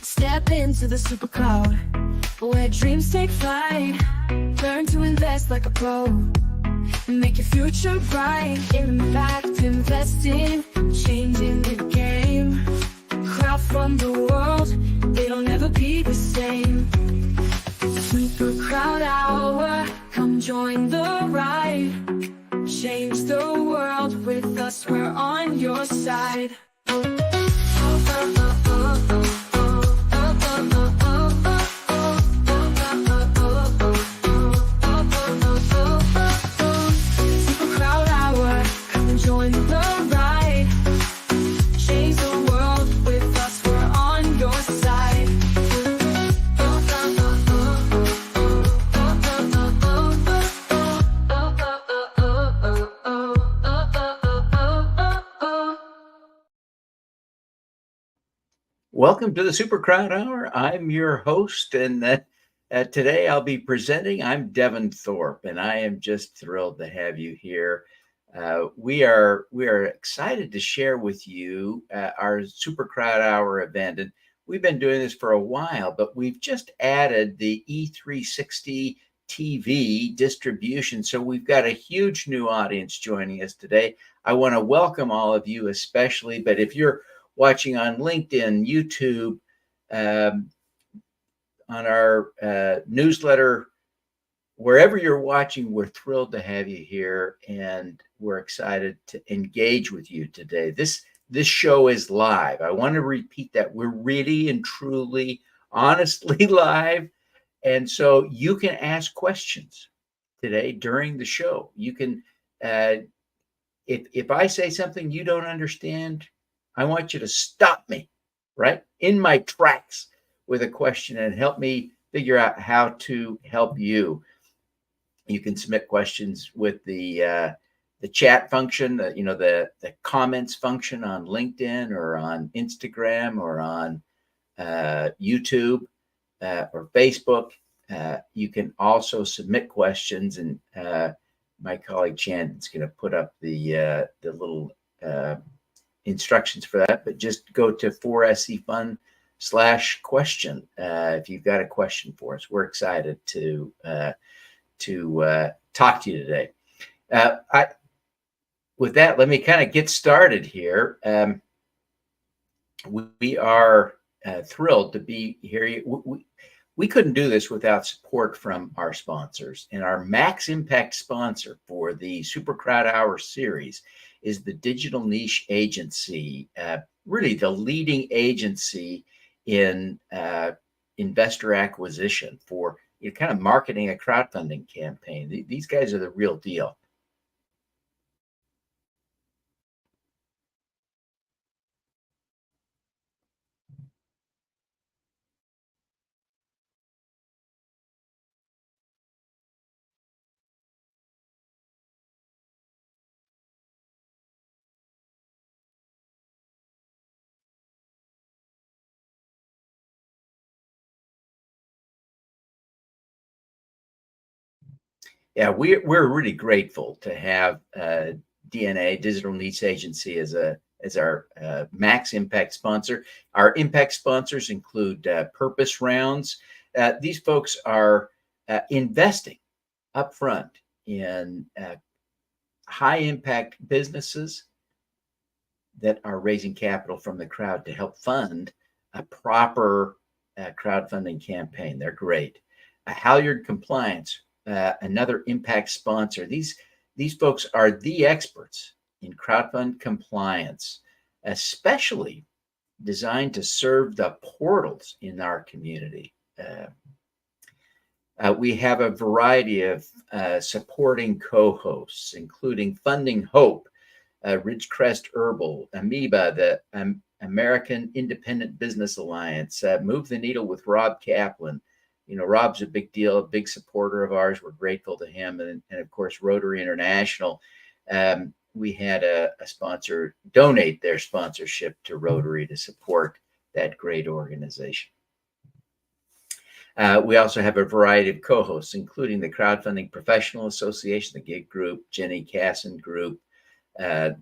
Step into the super crowd, where dreams take flight. Learn to invest like a pro, make your future bright. Impact investing, changing the game. Crowd from the world, it'll never be the same. Super Crowd Hour, come join the ride. Change the world with us, we're on your side. Welcome to the Super Crowd Hour. I'm your host, and today I'll be presenting. I'm Devin Thorpe, and I am just thrilled to have you here. We are excited to share with you our Super Crowd Hour event, and we've been doing this for a while, but we've just added the E360 TV distribution, so we've got a huge new audience joining us today. I want to welcome all of you, especially, but if you're watching on LinkedIn, YouTube, on our newsletter, wherever you're watching, we're thrilled to have you here, and we're excited to engage with you today. This show is live. I want to repeat that. We're really and truly, honestly live, and so you can ask questions today during the show. You can, if I say something you don't understand, I want you to stop me right in my tracks with a question and help me figure out how to help you. You can submit questions with the chat function, the comments function on LinkedIn or on Instagram or on YouTube or Facebook. You can also submit questions, and my colleague Chandon's going to put up the little instructions for that, but just go to 4SEFun/question if you've got a question for us. We're excited to talk to you today. With that, let me kind of get started here. We are thrilled to be here. We couldn't do this without support from our sponsors, and our Max Impact sponsor for the Super Crowd Hour series is the Digital Niche Agency, really the leading agency in investor acquisition for kind of marketing a crowdfunding campaign. These guys are the real deal. Yeah, we're really grateful to have DNA, Digital Niche Agency, as our Max Impact sponsor. Our impact sponsors include Purpose Rounds. These folks are investing upfront in high impact businesses that are raising capital from the crowd to help fund a proper crowdfunding campaign. They're great. Halyard Compliance, another impact sponsor. These folks are the experts in crowdfund compliance, especially designed to serve the portals in our community. We have a variety of supporting co-hosts, including Funding Hope, Ridgecrest Herbal, Amoeba, the American Independent Business Alliance, Move the Needle with Rob Kaplan. Rob's a big deal, a big supporter of ours. We're grateful to him. And of course, Rotary International. We had a sponsor donate their sponsorship to Rotary to support that great organization. We also have a variety of co-hosts, including the Crowdfunding Professional Association, the Gig Group, Jenny Casson Group,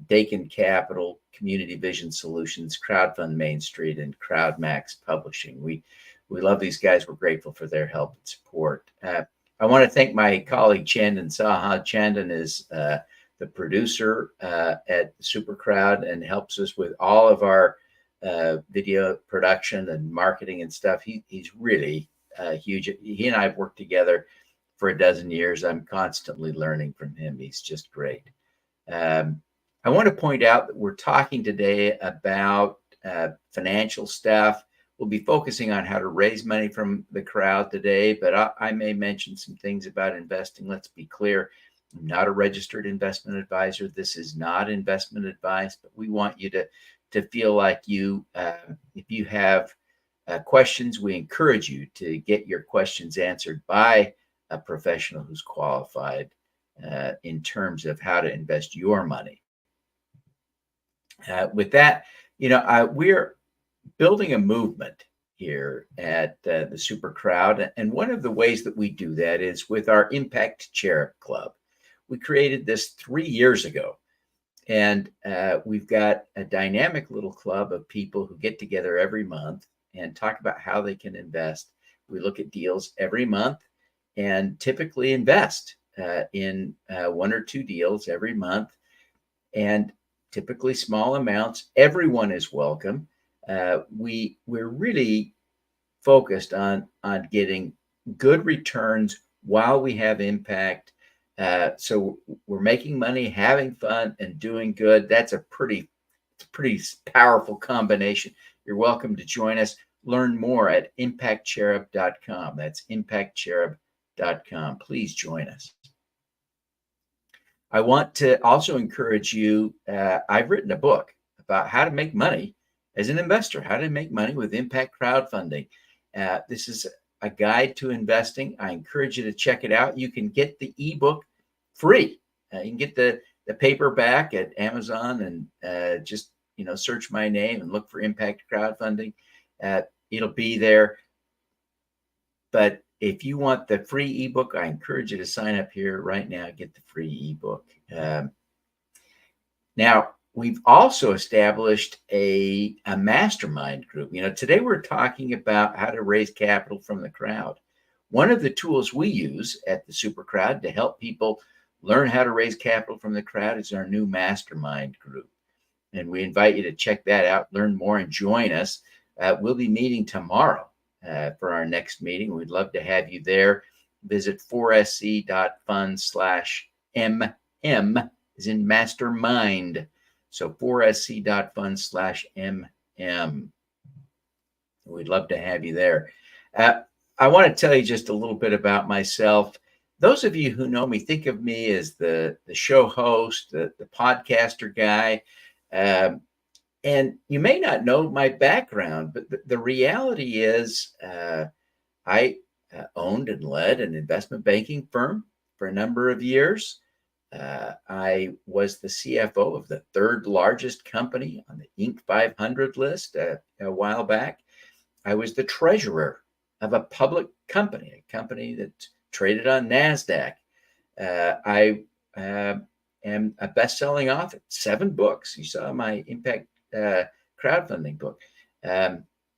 Dakin Capital, Community Vision Solutions, Crowdfund Main Street, and CrowdMax Publishing. We love these guys. We're grateful for their help and support. I want to thank my colleague Chandan Saha. Chandan is the producer at SuperCrowd and helps us with all of our video production and marketing and stuff. He's really huge. He and I have worked together for a dozen years. I'm constantly learning from him. He's just great. I want to point out that we're talking today about financial stuff. We'll be focusing on how to raise money from the crowd today, but I may mention some things about investing. Let's be clear. I'm not a registered investment advisor. This is not investment advice, but we want you to feel like you, if you have questions, we encourage you to get your questions answered by a professional who's qualified in terms of how to invest your money. With that, we're building a movement here at the Super Crowd. And one of the ways that we do that is with our Impact Cherub Club. We created this 3 years ago. And we've got a dynamic little club of people who get together every month and talk about how they can invest. We look at deals every month and typically invest in one or two deals every month, and typically small amounts. Everyone is welcome. We're really focused on getting good returns while we have impact. So we're making money, having fun, and doing good. That's a pretty powerful combination. You're welcome to join us. Learn more at impactcherub.com. That's impactcherub.com. Please join us. I want to also encourage you. I've written a book about how to make money as an investor, how to make money with impact crowdfunding. This is a guide to investing. I encourage you to check it out. You can get the ebook free. You can get the paperback at Amazon and just search my name and look for impact crowdfunding. It'll be there. But if you want the free ebook, I encourage you to sign up here right now. Get the free ebook. Now, we've also established a mastermind group. Today we're talking about how to raise capital from the crowd. One of the tools we use at the Super Crowd to help people learn how to raise capital from the crowd is our new mastermind group. And we invite you to check that out, learn more, and join us. We'll be meeting tomorrow for our next meeting. We'd love to have you there. Visit 4sc.fund/MM, as in mastermind. So 4sc.fund/MM. We'd love to have you there. I want to tell you just a little bit about myself. Those of you who know me think of me as the show host, the podcaster guy. And you may not know my background, but the reality is I owned and led an investment banking firm for a number of years. I was the CFO of the third largest company on the Inc. 500 list a while back. I was the treasurer of a public company, a company that traded on NASDAQ. I am a best-selling author, 7 books. You saw my Impact crowdfunding book.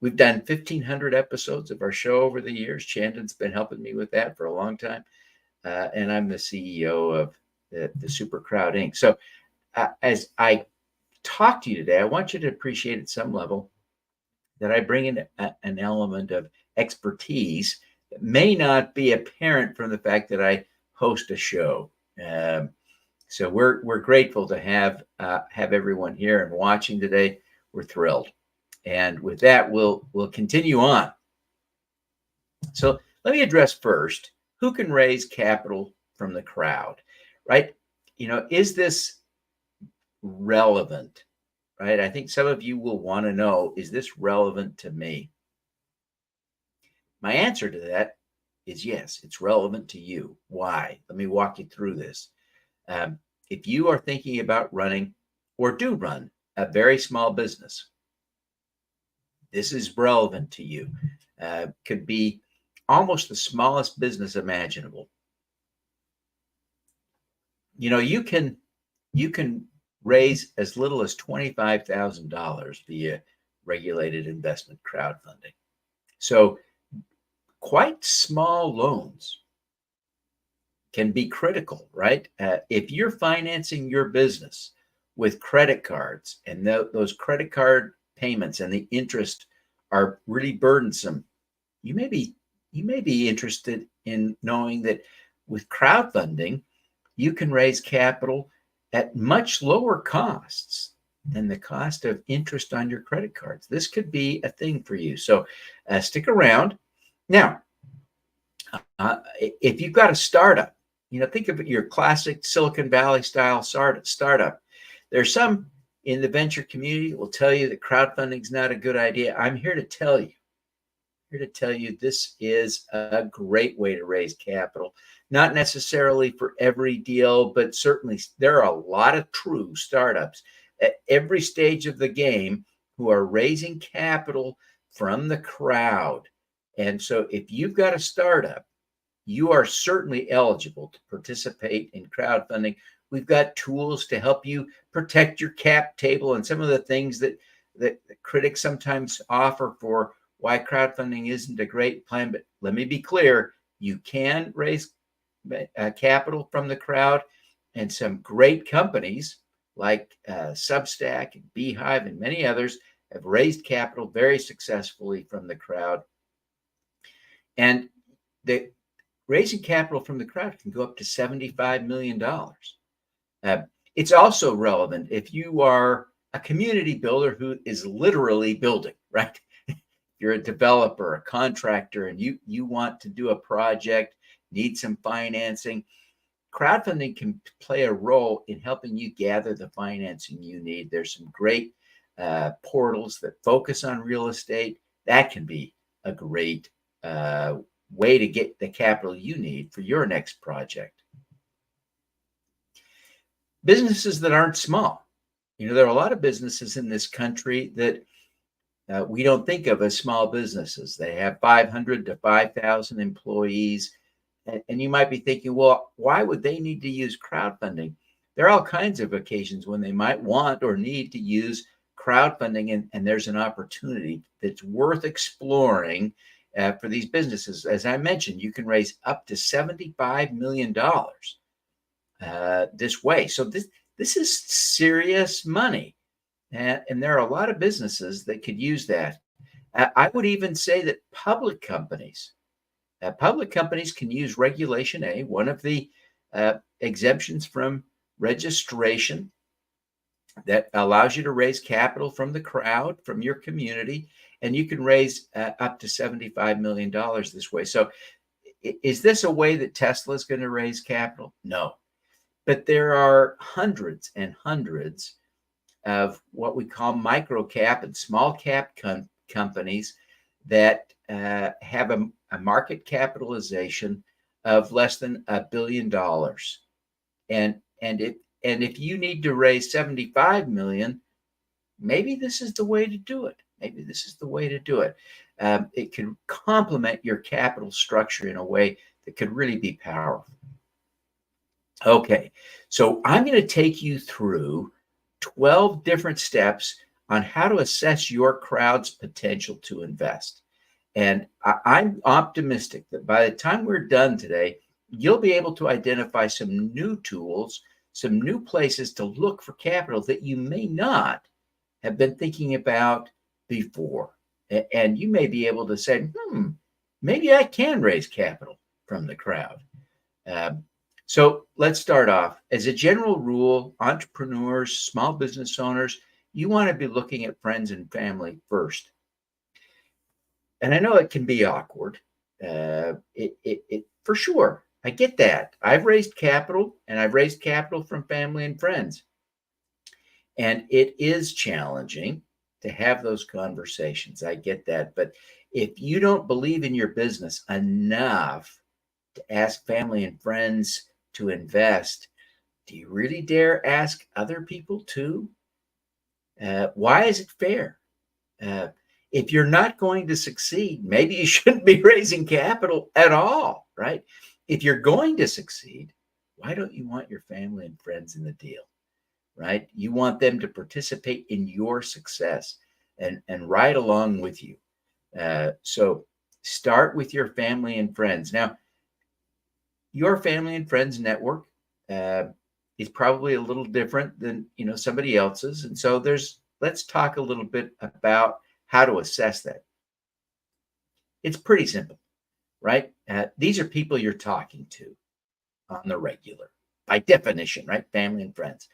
We've done 1,500 episodes of our show over the years. Chandan's been helping me with that for a long time. And I'm the CEO of the Super Crowd Inc. So as I talk to you today, I want you to appreciate at some level that I bring in an element of expertise that may not be apparent from the fact that I host a show. So we're grateful to have everyone here and watching today. We're thrilled. And with that, we'll continue on. So let me address first, who can raise capital from the crowd, right? Is this relevant, right? I think some of you will want to know, is this relevant to me? My answer to that is yes, it's relevant to you. Why? Let me walk you through this. If you are thinking about running or do run a very small business, this is relevant to you. Could be almost the smallest business imaginable. You can raise as little as $25,000 via regulated investment crowdfunding. So quite small loans can be critical, right? If you're financing your business with credit cards and those credit card payments and the interest are really burdensome, you may be interested in knowing that with crowdfunding, you can raise capital at much lower costs than the cost of interest on your credit cards. This could be a thing for you. So stick around. Now, if you've got a startup, think of your classic Silicon Valley style startup. There's some in the venture community that will tell you that crowdfunding is not a good idea. I'm here to tell you this is a great way to raise capital. Not necessarily for every deal, but certainly there are a lot of true startups at every stage of the game who are raising capital from the crowd. And so if you've got a startup, you are certainly eligible to participate in crowdfunding. We've got tools to help you protect your cap table and some of the things that critics sometimes offer for why crowdfunding isn't a great plan. But let me be clear, you can raise capital from the crowd, and some great companies like Substack and Beehive and many others have raised capital very successfully from the crowd. And the raising capital from the crowd can go up to $75 million. It's also relevant if you are a community builder who is literally building, right? You're a developer, a contractor, and you want to do a project, need some financing. Crowdfunding can play a role in helping you gather the financing you need. There's some great portals that focus on real estate. That can be a great way to get the capital you need for your next project. Businesses that aren't small. There are a lot of businesses in this country that we don't think of as small businesses. They have 500 to 5,000 employees. And you might be thinking, well, why would they need to use crowdfunding? There are all kinds of occasions when they might want or need to use crowdfunding, and there's an opportunity that's worth exploring for these businesses. As I mentioned, you can raise up to $75 million this way. So this is serious money. And there are a lot of businesses that could use that. I would even say that public companies can use Regulation A, one of the exemptions from registration that allows you to raise capital from the crowd, from your community, and you can raise up to $75 million this way. So is this a way that Tesla is going to raise capital? No. But there are hundreds and hundreds of what we call micro cap and small cap companies that have a market capitalization of less than $1 billion. And if you need to raise 75 million, maybe this is the way to do it. It can complement your capital structure in a way that could really be powerful. Okay, so I'm going to take you through 12 different steps on how to assess your crowd's potential to invest. And I'm optimistic that by the time we're done today, you'll be able to identify some new tools, some new places to look for capital that you may not have been thinking about before. And you may be able to say, maybe I can raise capital from the crowd. So let's start off. As a general rule, entrepreneurs, small business owners, you want to be looking at friends and family first. And I know it can be awkward. It for sure. I get that. I've raised capital, and I've raised capital from family and friends. And it is challenging to have those conversations. I get that. But if you don't believe in your business enough to ask family and friends to invest, do you really dare ask other people too? Why is it fair? If you're not going to succeed, maybe you shouldn't be raising capital at all, right? If you're going to succeed, why don't you want your family and friends in the deal, right? You want them to participate in your success and ride along with you. So start with your family and friends. Now, your family and friends network is probably a little different than somebody else's, and so let's talk a little bit about how to assess that. It's pretty simple, right? These are people you're talking to on the regular, by definition, right? Family and friends.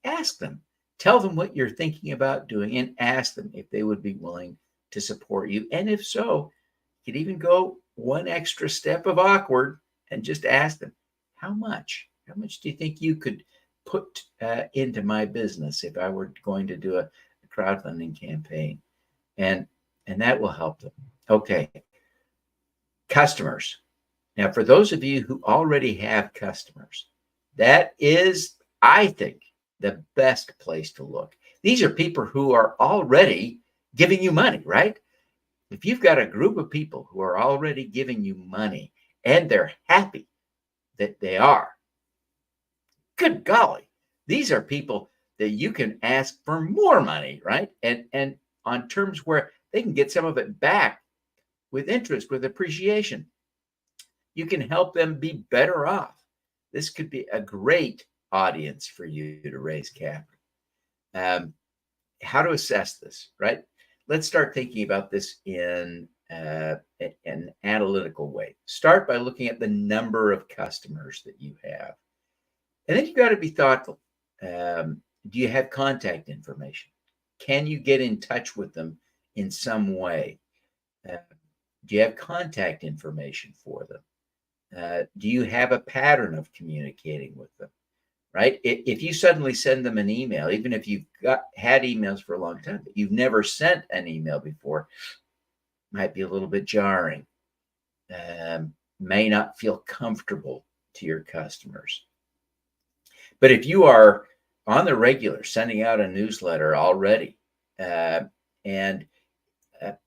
Ask them, tell them what you're thinking about doing, and ask them if they would be willing to support you. And if so, you could even go one extra step of awkward and just ask them, how much? How much do you think you could put into my business if I were going to do a crowdfunding campaign? And that will help them. Okay. Customers. Now, for those of you who already have customers, that is, I think, the best place to look. These are people who are already giving you money, right? If you've got a group of people who are already giving you money and they're happy that they are, good golly, these are people that you can ask for more money, right? And on terms where they can get some of it back with interest, with appreciation. You can help them be better off. This could be a great audience for you to raise capital. How to assess this, right? Let's start thinking about this in an analytical way. Start by looking at the number of customers that you have. And then you've got to be thoughtful. Do you have contact information? Can you get in touch with them in some way? Do you have contact information for them? Do you have a pattern of communicating with them? Right? If you suddenly send them an email, even if you've had emails for a long time, but you've never sent an email before, might be a little bit jarring. May not feel comfortable to your customers. But if you are on the regular sending out a newsletter already, and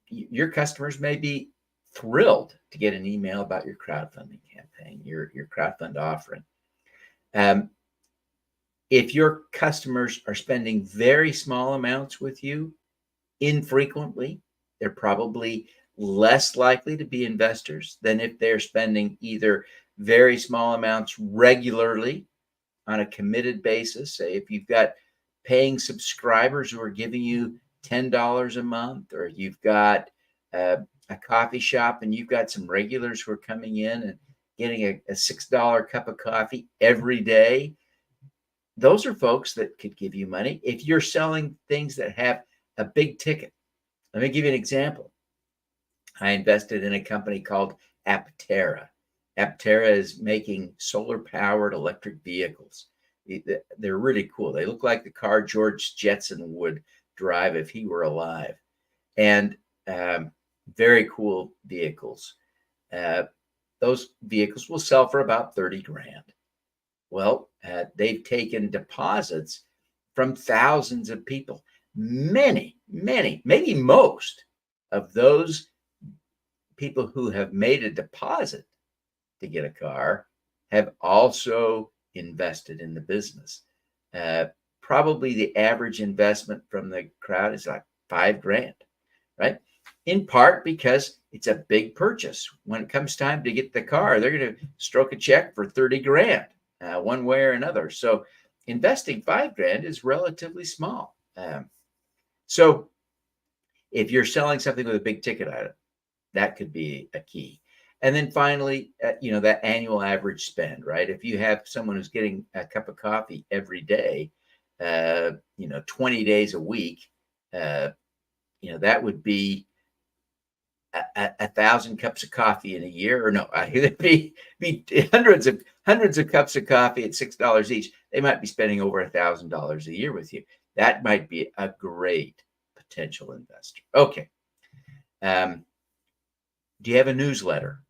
your customers may be thrilled to get an email about your crowdfunding campaign, your crowdfund offering. If your customers are spending very small amounts with you infrequently, they're probably less likely to be investors than if they're spending either very small amounts regularly on a committed basis. Say if you've got paying subscribers who are giving you $10 a month, or you've got a coffee shop and you've got some regulars who are coming in and getting a $6 cup of coffee every day. Those are folks that could give you money. If you're selling things that have a big ticket, let me give you an example. I invested in a company called Aptera. Aptera is making solar-powered electric vehicles. They're really cool. They look like the car George Jetson would drive if he were alive. And very cool vehicles. Those vehicles will sell for about 30 grand. Well, they've taken deposits from thousands of people. Many, maybe most of those people who have made a deposit to get a car have also invested in the business. Probably the average investment from the crowd is like 5 grand, right? In part because it's a big purchase. When it comes time to get the car, they're going to stroke a check for 30 grand. One way or another. So investing 5 grand is relatively small. So if you're selling something with a big ticket item, that could be a key. And then finally, that annual average spend, right? If you have someone who's getting a cup of coffee every day, 20 days a week, that would be 1,000 cups of coffee in a year, or no, it'd be hundreds of cups of coffee at $6 each. They might be spending over $1,000 a year with you. That might be a great potential investor. Okay. Do you have a newsletter?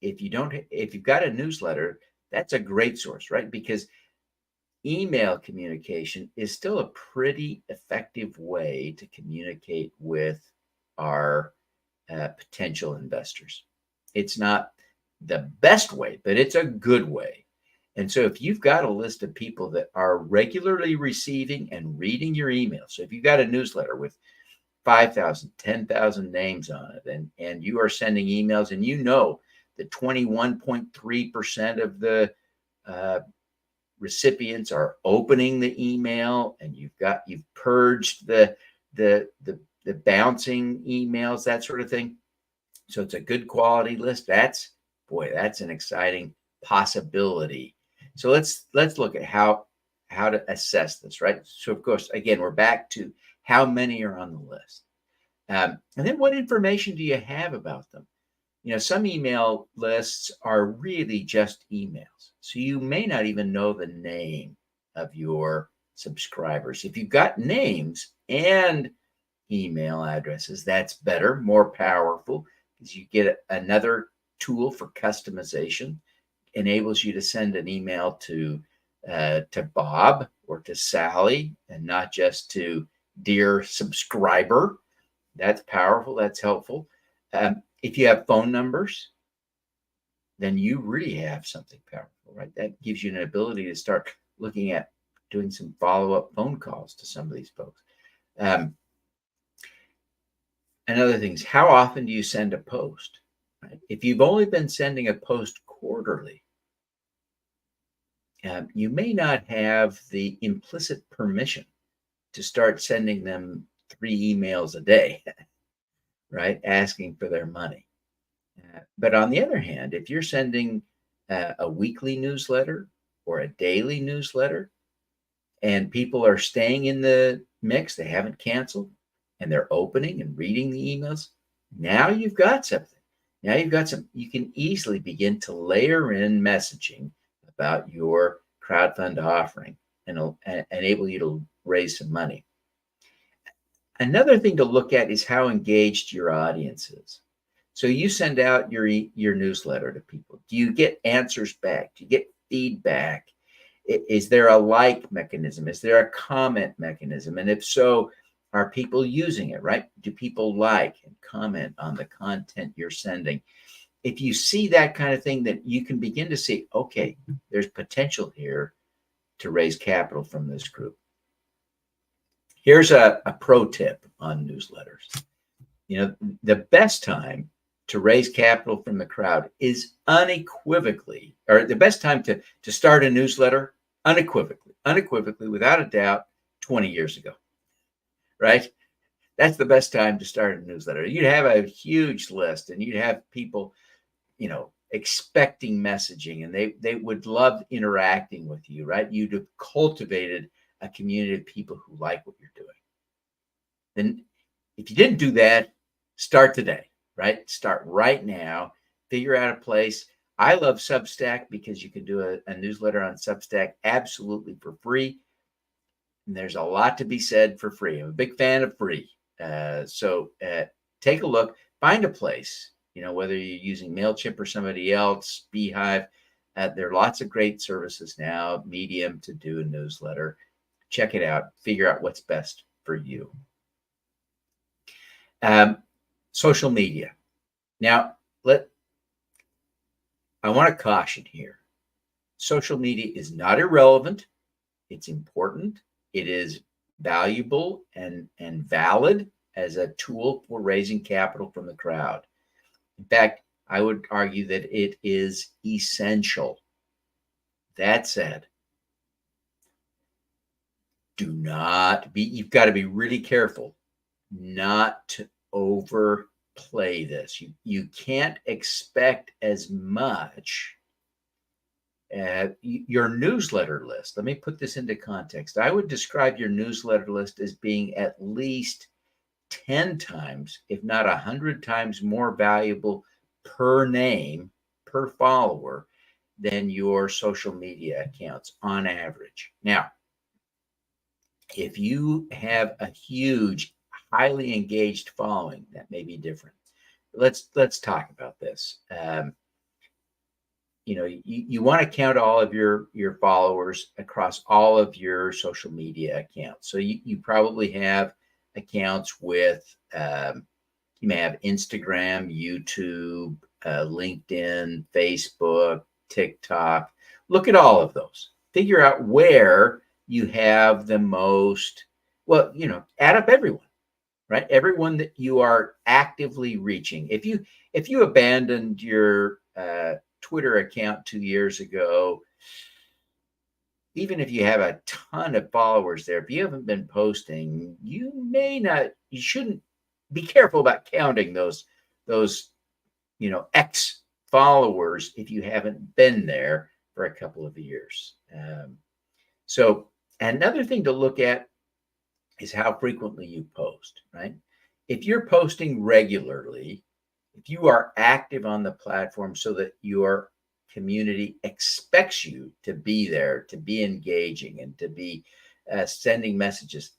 If you've got a newsletter, that's a great source, right? Because email communication is still a pretty effective way to communicate with our potential investors. It's not the best way, but it's a good way. And so if you've got a list of people that are regularly receiving and reading your emails, so if you've got a newsletter with 5,000, 10,000 names on it, and you are sending emails, and you know that 21.3% of the recipients are opening the email, and you've purged the bouncing emails, that sort of thing. So it's a good quality list. That's an exciting possibility. So let's look at how to assess this, right? So of course, again, we're back to how many are on the list. And then what information do you have about them? Some email lists are really just emails. So you may not even know the name of your subscribers. If you've got names and email addresses, that's better, more powerful, because you get another tool for customization. Enables you to send an email to Bob or to Sally, and not just to dear subscriber. That's powerful. That's helpful. If you have phone numbers, then you really have something powerful, right? That gives you an ability to start looking at doing some follow-up phone calls to some of these folks. Another thing is, how often do you send a post? Right? If you've only been sending a post quarterly, you may not have the implicit permission to start sending them 3 emails a day, right? Asking for their money. But on the other hand, if you're sending a weekly newsletter or a daily newsletter, and people are staying in the mix, they haven't canceled, and they're opening and reading the emails, now you've got something. Now you've got you can easily begin to layer in messaging about your crowdfund offering and enable you to raise some money. Another thing to look at is how engaged your audience is. So you send out your newsletter to people. Do you get answers back? Do you get feedback? Is there a like mechanism? Is there a comment mechanism? And if so, are people using it, right? Do people like and comment on the content you're sending? If you see that kind of thing, then you can begin to see, okay, there's potential here to raise capital from this group. Here's a pro tip on newsletters. The best time to raise capital from the crowd is unequivocally, or the best time to start a newsletter, unequivocally, without a doubt, 20 years ago, right? That's the best time to start a newsletter. You'd have a huge list, and you'd have people, expecting messaging, and they would love interacting with you, right? You'd have cultivated a community of people who like what you're doing. Then if you didn't do that, start today, right? Start right now. Figure out a place. I love Substack because you can do a newsletter on Substack absolutely for free. And there's a lot to be said for free. I'm a big fan of free. So take a look, find a place, whether you're using MailChimp or somebody else, Beehive. There are lots of great services now, Medium, to do a newsletter. Check it out. Figure out what's best for you. Social media. Now, I want to caution here. Social media is not irrelevant. It's important. It is valuable and valid as a tool for raising capital from the crowd. In fact, I would argue that it is essential. That said, you've got to be really careful not to overplay this. You can't expect as much. Your newsletter list, let me put this into context. I would describe your newsletter list as being at least 10 times, if not 100 times more valuable per name, per follower, than your social media accounts on average. Now, if you have a huge, highly engaged following, that may be different. Let's talk about this. You want to count all of your followers across all of your social media accounts. So you probably have accounts with You may have Instagram, YouTube, LinkedIn, Facebook, TikTok. Look at all of those. Figure out where you have the most, well, add up everyone, right? Everyone that you are actively reaching. If you abandoned your Twitter account 2 years ago, even if you have a ton of followers there, if you haven't been posting, you shouldn't be careful about counting those X followers if you haven't been there for a couple of years. So another thing to look at is how frequently you post, right? If you're posting regularly, if you are active on the platform so that your community expects you to be there, to be engaging, and to be sending messages,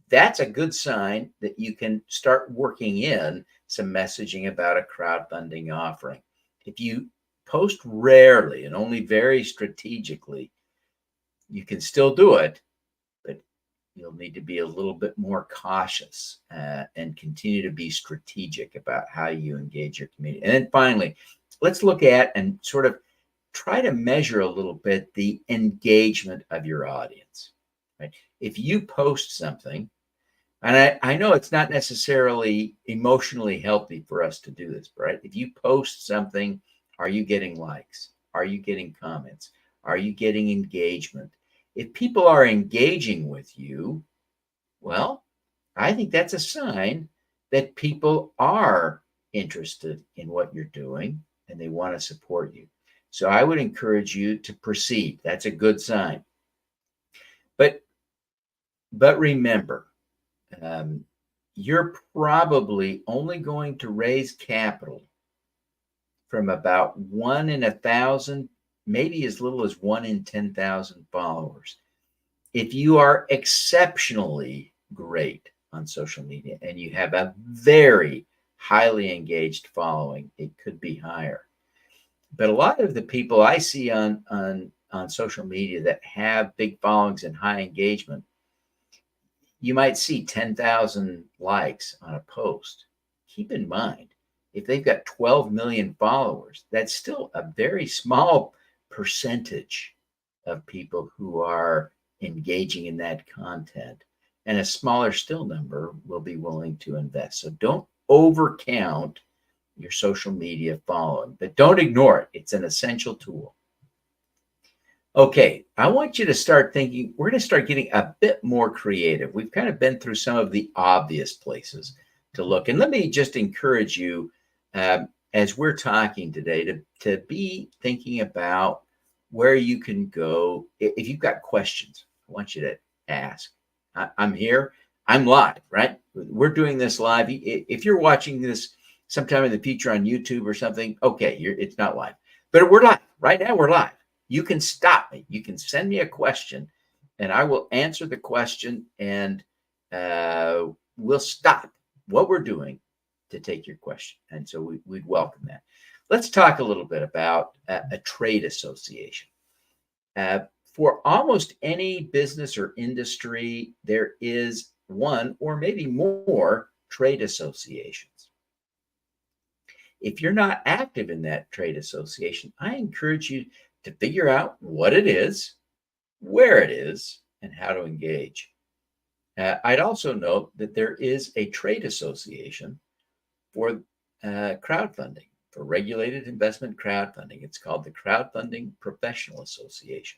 that's a good sign that you can start working in some messaging about a crowdfunding offering. If you post rarely and only very strategically, you can still do it, but you'll need to be a little bit more cautious and continue to be strategic about how you engage your community. And then finally, let's look at and sort of try to measure a little bit the engagement of your audience. Right? If you post something, and I know it's not necessarily emotionally healthy for us to do this, right? If you post something, are you getting likes? Are you getting comments? Are you getting engagement? If people are engaging with you, well, I think that's a sign that people are interested in what you're doing and they want to support you. So I would encourage you to proceed. That's a good sign. But remember, you're probably only going to raise capital from about 1 in 1,000, maybe as little as 1 in 10,000 followers. If you are exceptionally great on social media and you have a very highly engaged following, it could be higher. But a lot of the people I see on social media that have big followings and high engagement, you might see 10,000 likes on a post. Keep in mind, if they've got 12 million followers, that's still a very small percentage of people who are engaging in that content. And a smaller still number will be willing to invest. So don't overcount your social media following, but don't ignore it. It's an essential tool. Okay, I want you to start thinking, we're going to start getting a bit more creative. We've kind of been through some of the obvious places to look. And let me just encourage you, as we're talking today, to be thinking about where you can go. If you've got questions, I want you to ask. I'm here. I'm live, right? We're doing this live. If you're watching this sometime in the future on YouTube or something, okay, it's not live. But we're live. Right now, we're live. You can stop me. You can send me a question, and I will answer the question, and we'll stop what we're doing to take your question. And so we'd welcome that. Let's talk a little bit about a trade association. For almost any business or industry, there is one or maybe more trade associations. If you're not active in that trade association, I encourage you to figure out what it is, where it is, and how to engage. I'd also note that there is a trade association for crowdfunding, for regulated investment crowdfunding. It's called the Crowdfunding Professional Association.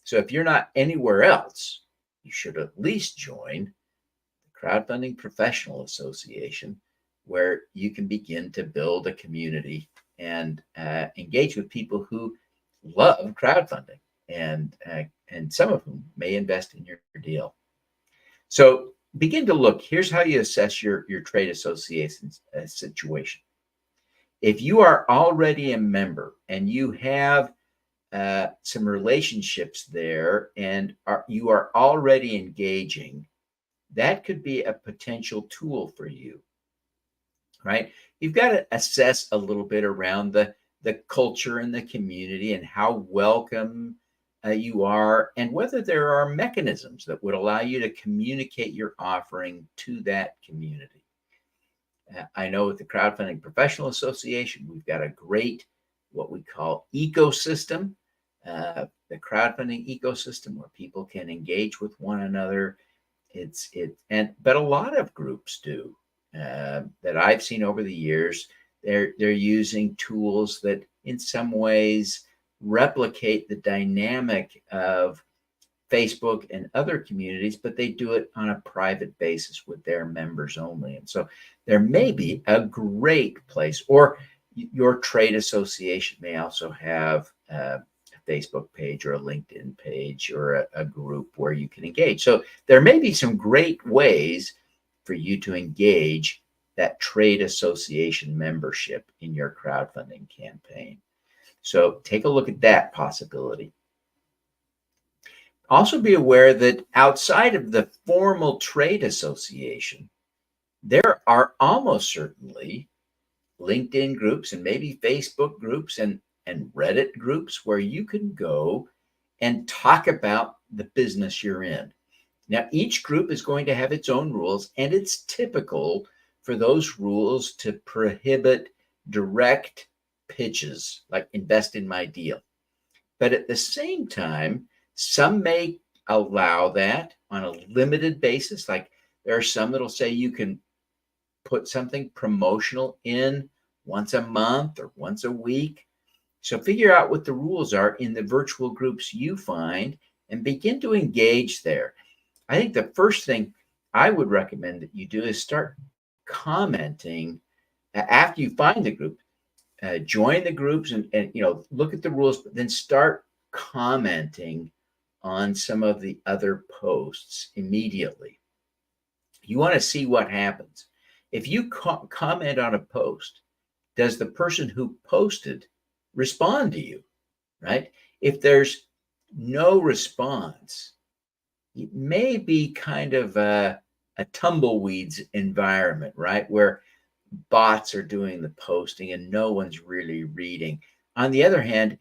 So if you're not anywhere else, you should at least join the Crowdfunding Professional Association, where you can begin to build a community and engage with people who love crowdfunding, and some of whom may invest in your deal. So begin to look. Here's how you assess your trade association situation. If you are already a member and you have some relationships there and you are already engaging, that could be a potential tool for you, right? You've got to assess a little bit around the culture and the community and how welcome you are, and whether there are mechanisms that would allow you to communicate your offering to that community. I know with the Crowdfunding Professional Association, we've got a great, what we call ecosystem, the crowdfunding ecosystem where people can engage with one another. But a lot of groups do that I've seen over the years. They're using tools that in some ways replicate the dynamic of Facebook and other communities, but they do it on a private basis with their members only. And so there may be a great place, or your trade association may also have a Facebook page or a LinkedIn page or a group where you can engage. So there may be some great ways for you to engage that trade association membership in your crowdfunding campaign. So take a look at that possibility. Also be aware that outside of the formal trade association, there are almost certainly LinkedIn groups and maybe Facebook groups and Reddit groups where you can go and talk about the business you're in. Now, each group is going to have its own rules, and it's typical for those rules to prohibit direct pitches like invest in my deal. But at the same time, some may allow that on a limited basis. Like there are some that'll say you can put something promotional in once a month or once a week. So figure out what the rules are in the virtual groups you find and begin to engage there. I think the first thing I would recommend that you do is start commenting after you find the group. Join the groups and look at the rules, but then start commenting on some of the other posts immediately. You want to see what happens. If you comment on a post, does the person who posted respond to you, right? If there's no response, it may be kind of a tumbleweeds environment, right? Where bots are doing the posting and no one's really reading. On the other hand,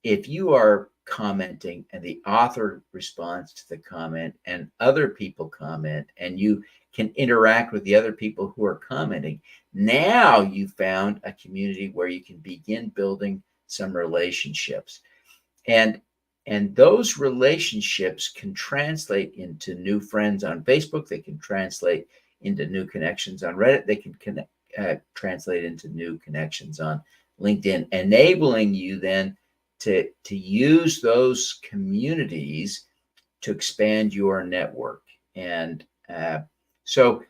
if you are commenting and the author responds to the comment and other people comment and you can interact with the other people who are commenting, now you found a community where you can begin building some relationships. And those relationships can translate into new friends on Facebook. They can translate into new connections on Reddit. They can translate into new connections on LinkedIn, enabling you then to use those communities to expand your network. And so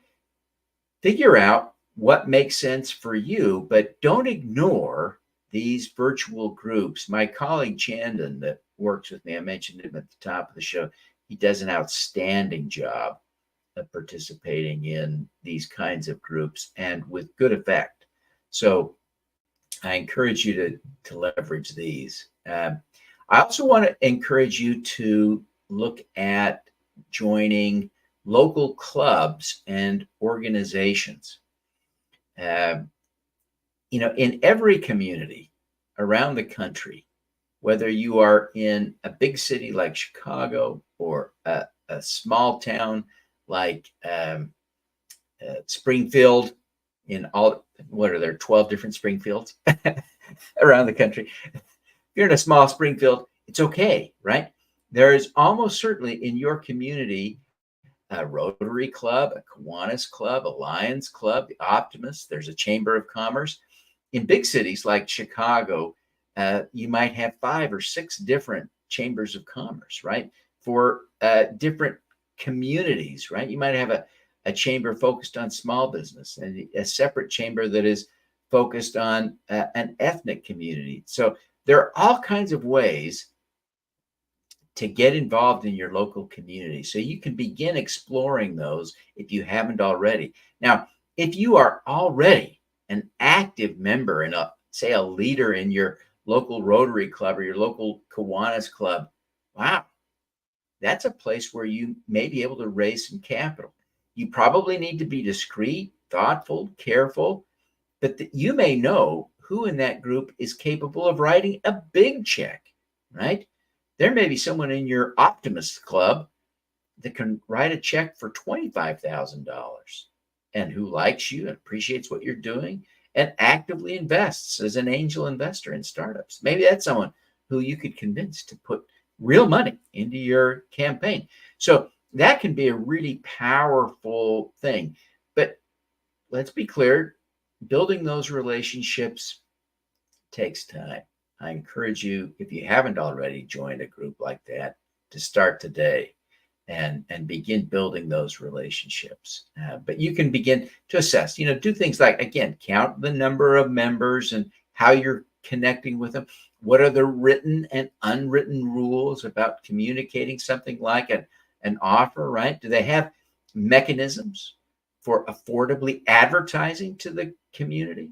figure out what makes sense for you, but don't ignore these virtual groups. My colleague Chandon that works with me, I mentioned him at the top of the show, he does an outstanding job of participating in these kinds of groups and with good effect. So I encourage you to leverage these. I also want to encourage you to look at joining local clubs and organizations. In every community around the country, whether you are in a big city like Chicago or a small town like Springfield, what are there, 12 different Springfields around the country. If you're in a small Springfield, it's okay, right? There is almost certainly in your community a Rotary Club, a Kiwanis Club, a Lions Club, the Optimists. There's a Chamber of Commerce. In big cities like Chicago, you might have 5 or 6 different chambers of commerce, right? For different communities, right? You might have a chamber focused on small business and a separate chamber that is focused on an ethnic community. So there are all kinds of ways to get involved in your local community. So you can begin exploring those if you haven't already. Now, if you are already an active member and say a leader in your local Rotary Club or your local Kiwanis Club, wow, that's a place where you may be able to raise some capital. You probably need to be discreet, thoughtful, careful, but you may know who in that group is capable of writing a big check, right? There may be someone in your Optimist Club that can write a check for $25,000. and who likes you and appreciates what you're doing and actively invests as an angel investor in startups. Maybe that's someone who you could convince to put real money into your campaign. So that can be a really powerful thing. But let's be clear, building those relationships takes time. I encourage you, if you haven't already joined a group like that, to start today and begin building those relationships. But you can begin to assess, do things like, again, count the number of members and how you're connecting with them. What are the written and unwritten rules about communicating something like an offer, right? Do they have mechanisms for affordably advertising to the community?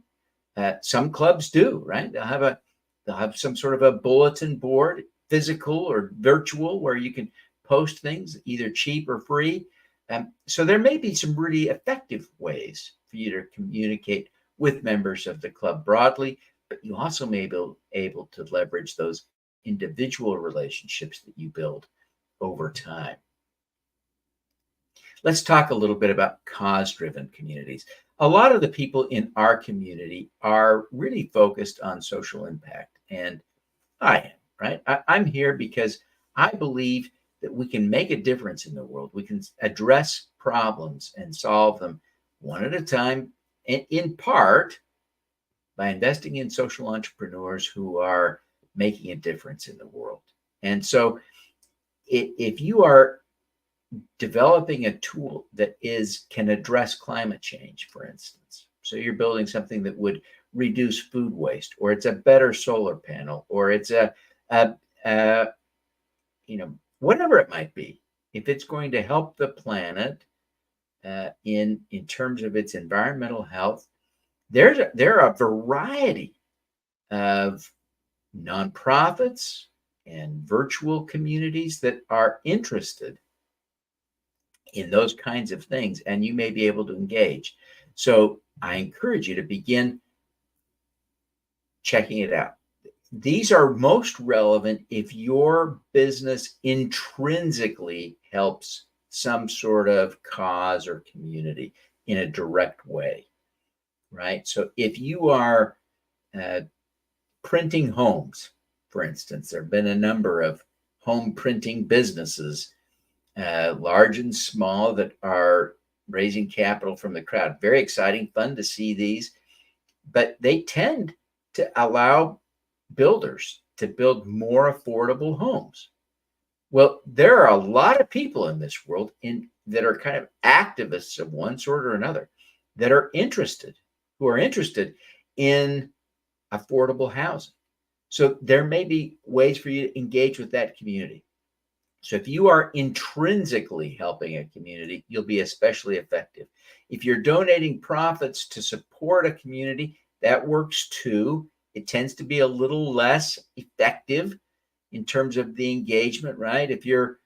Some clubs do, right? They'll have some sort of a bulletin board, physical or virtual, where you can post things either cheap or free. So there may be some really effective ways for you to communicate with members of the club broadly, but you also may be able to leverage those individual relationships that you build over time. Let's talk a little bit about cause-driven communities. A lot of the people in our community are really focused on social impact, and I am, right? I'm here because I believe that we can make a difference in the world. We can address problems and solve them one at a time, and in part by investing in social entrepreneurs who are making a difference in the world. And so if you are developing a tool that can address climate change, for instance, so you're building something that would reduce food waste, or it's a better solar panel, or it's whatever it might be, if it's going to help the planet in terms of its environmental health, there are a variety of nonprofits and virtual communities that are interested in those kinds of things, and you may be able to engage. So I encourage you to begin checking it out. These are most relevant if your business intrinsically helps some sort of cause or community in a direct way, right? So if you are printing homes, for instance, there have been a number of home printing businesses, large and small, that are raising capital from the crowd. Very exciting, fun to see these, but they tend to allow builders to build more affordable homes. Well, there are a lot of people in this world that are kind of activists of one sort or another that are interested in affordable housing. So there may be ways for you to engage with that community. So if you are intrinsically helping a community, you'll be especially effective. If you're donating profits to support a community, that works too. It tends to be a little less effective in terms of the engagement, right? If you're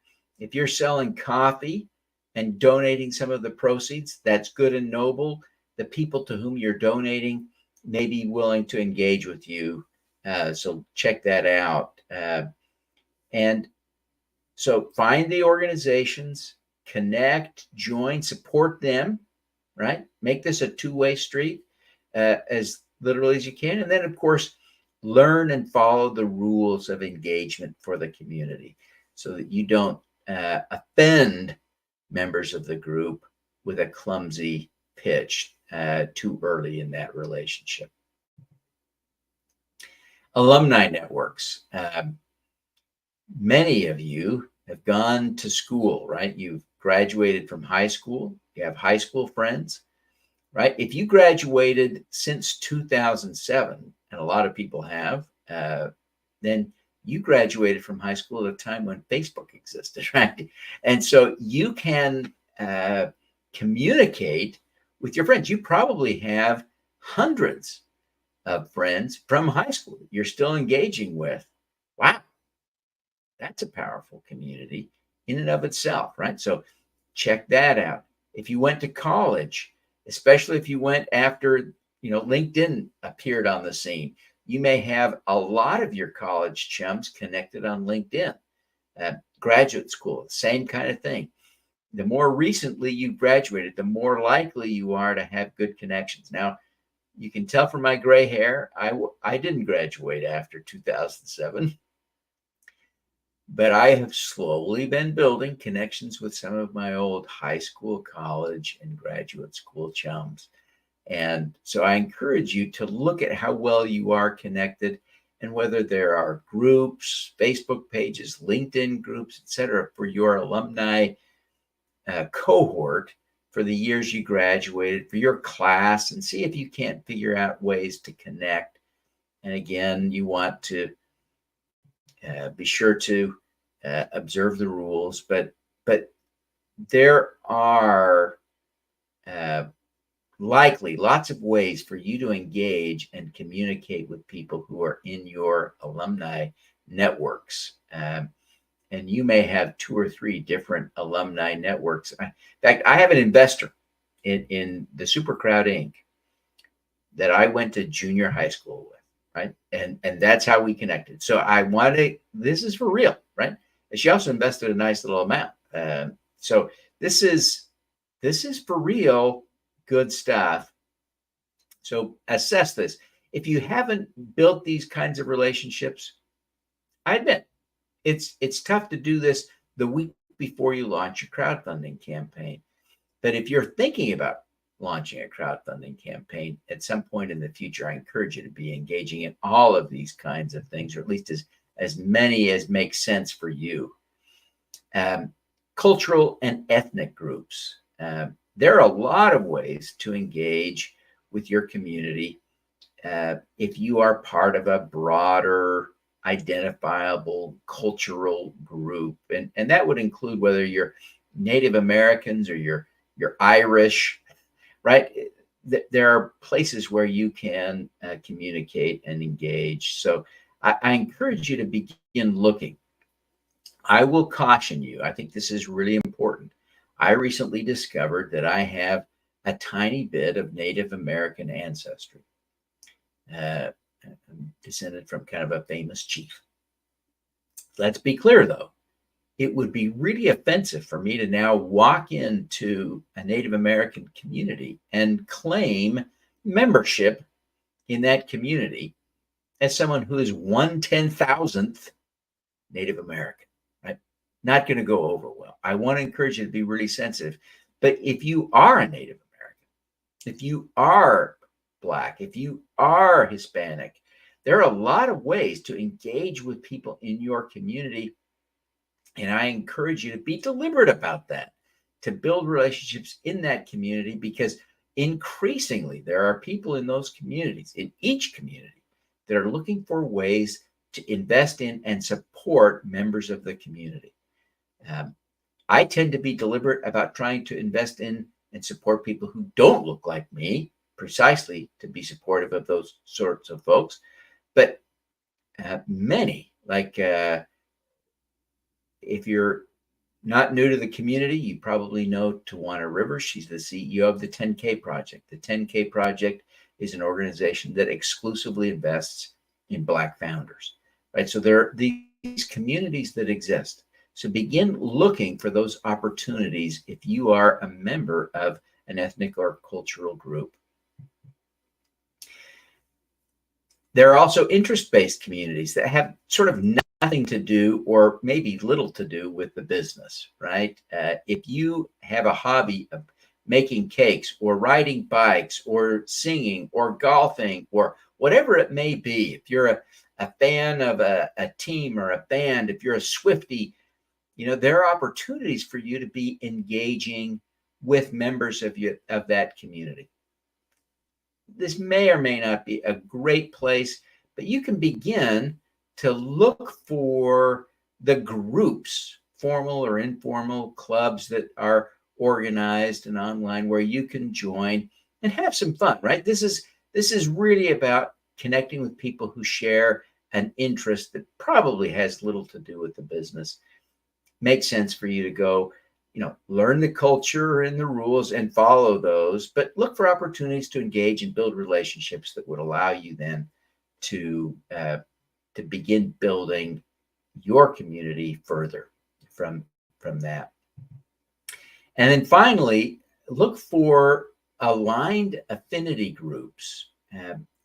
selling coffee and donating some of the proceeds, that's good and noble. The people to whom you're donating may be willing to engage with you. So check that out. And so find the organizations, connect, join, support them, right? Make this a two-way street as literally as you can. And then, of course, learn and follow the rules of engagement for the community so that you don't offend members of the group with a clumsy pitch too early in that relationship. Alumni networks. Many of you have gone to school, right? You've graduated from high school. You have high school friends, right? If you graduated since 2007, and a lot of people have, then you graduated from high school at a time when Facebook existed, right? And so you can communicate with your friends. You probably have hundreds of friends from high school you're still engaging with. Wow. That's a powerful community in and of itself, right? So check that out. If you went to college, especially if you went after, LinkedIn appeared on the scene, you may have a lot of your college chums connected on LinkedIn. Graduate school, same kind of thing. the more recently you graduated, the more likely you are to have good connections. Now, you can tell from my gray hair, I didn't graduate after 2007, but I have slowly been building connections with some of my old high school, college, and graduate school chums. And so I encourage you to look at how well you are connected and whether there are groups, Facebook pages, LinkedIn groups, etc., for your alumni cohort for the years you graduated, for your class, and see if you can't figure out ways to connect. And again, you want to be sure to observe the rules, but there are likely lots of ways for you to engage and communicate with people who are in your alumni networks. And you may have 2 or 3 different alumni networks. In fact, I have an investor in the SuperCrowd Inc. that I went to junior high school with, right? And that's how we connected. So I wanted, this is for real, right? And she also invested a nice little amount. So this is for real good stuff. So assess this. If you haven't built these kinds of relationships, I admit it's tough to do this the week before you launch your crowdfunding campaign. But if you're thinking about launching a crowdfunding campaign at some point in the future, I encourage you to be engaging in all of these kinds of things, or at least as many as make sense for you. Cultural and ethnic groups. There are a lot of ways to engage with your community if you are part of a broader identifiable cultural group. And that would include whether you're Native Americans or you're Irish, right? There are places where you can communicate and engage. So I encourage you to begin looking. I will caution you. I think this is really important. I recently discovered that I have a tiny bit of Native American ancestry. Descended from kind of a famous chief. Let's be clear, though. It would be really offensive for me to now walk into a Native American community and claim membership in that community as someone who is 1/10,000th Native American, right? Not going to go over well. I want to encourage you to be really sensitive. But if you are a Native American, if you are Black, if you are Hispanic, there are a lot of ways to engage with people in your community. And I encourage you to be deliberate about that, to build relationships in that community, because increasingly there are people in those communities, in each community, that are looking for ways to invest in and support members of the community. I tend to be deliberate about trying to invest in and support people who don't look like me, precisely to be supportive of those sorts of folks. But many, like if you're not new to the community, you probably know Tawana Rivers. She's the CEO of the 10K Project. The 10K Project is an organization that exclusively invests in Black founders, right? So there are these communities that exist. So begin looking for those opportunities if you are a member of an ethnic or cultural group. There are also interest-based communities that have sort of nothing to do, or maybe little to do, with the business, right? If you have a hobby of making cakes or riding bikes or singing or golfing or whatever it may be, if you're a fan of a team or a band, if you're a Swiftie, there are opportunities for you to be engaging with members of that community. This may or may not be a great place, but you can begin to look for the groups, formal or informal clubs that are organized and online, where you can join and have some fun, right? This is really about connecting with people who share an interest that probably has little to do with the business. Makes sense for you to go, learn the culture and the rules and follow those, but look for opportunities to engage and build relationships that would allow you then to begin building your community further from that. And then finally, look for aligned affinity groups.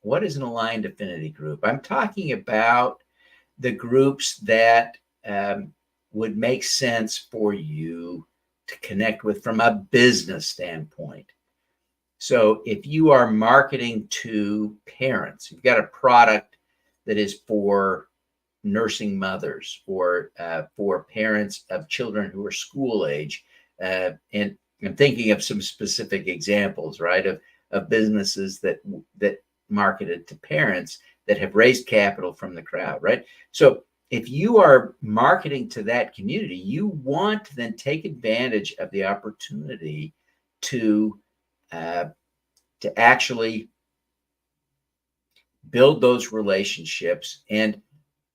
What is an aligned affinity group? I'm talking about the groups that would make sense for you to connect with from a business standpoint. So if you are marketing to parents, you've got a product that is for nursing mothers or for parents of children who are school age. And I'm thinking of some specific examples, right, of businesses that marketed to parents that have raised capital from the crowd, right? So if you are marketing to that community, you want to then take advantage of the opportunity to actually build those relationships. And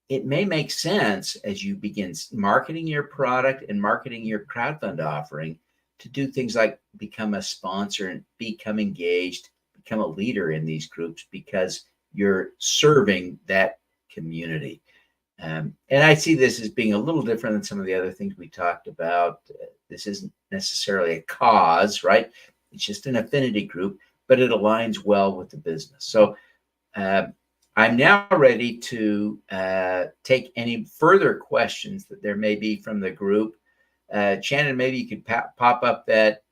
it may make sense as you begin marketing your product and marketing your crowdfund offering to do things like become a sponsor and become engaged, become a leader in these groups because you're serving that community. And I see this as being a little different than some of the other things we talked about. This isn't necessarily a cause, right? It's just an affinity group, but it aligns well with the business. So I'm now ready to take any further questions that there may be from the group. Shannon, maybe you could pop up that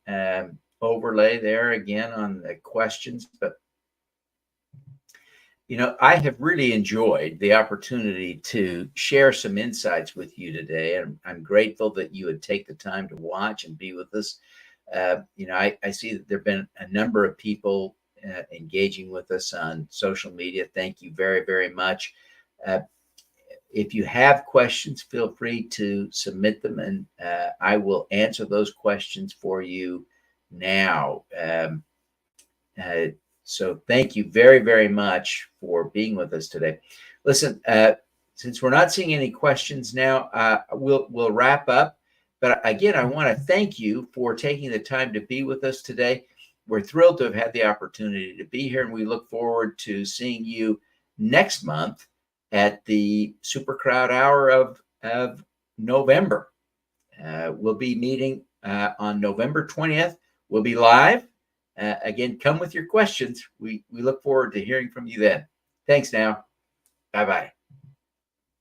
overlay there again on the questions. But, you know, I have really enjoyed the opportunity to share some insights with you today. And I'm grateful that you would take the time to watch and be with us. You know, I see that there have been a number of people engaging with us on social media. Thank you very, very much. If you have questions, feel free to submit them, and I will answer those questions for you now. So thank you very, very much for being with us today. Listen, since we're not seeing any questions now, we'll wrap up. But again, I want to thank you for taking the time to be with us today. We're thrilled to have had the opportunity to be here, and we look forward to seeing you next month at the SuperCrowdHour of November. We'll be meeting on November 20th. We'll be live. Again, come with your questions. We look forward to hearing from you then. Thanks now. Bye-bye.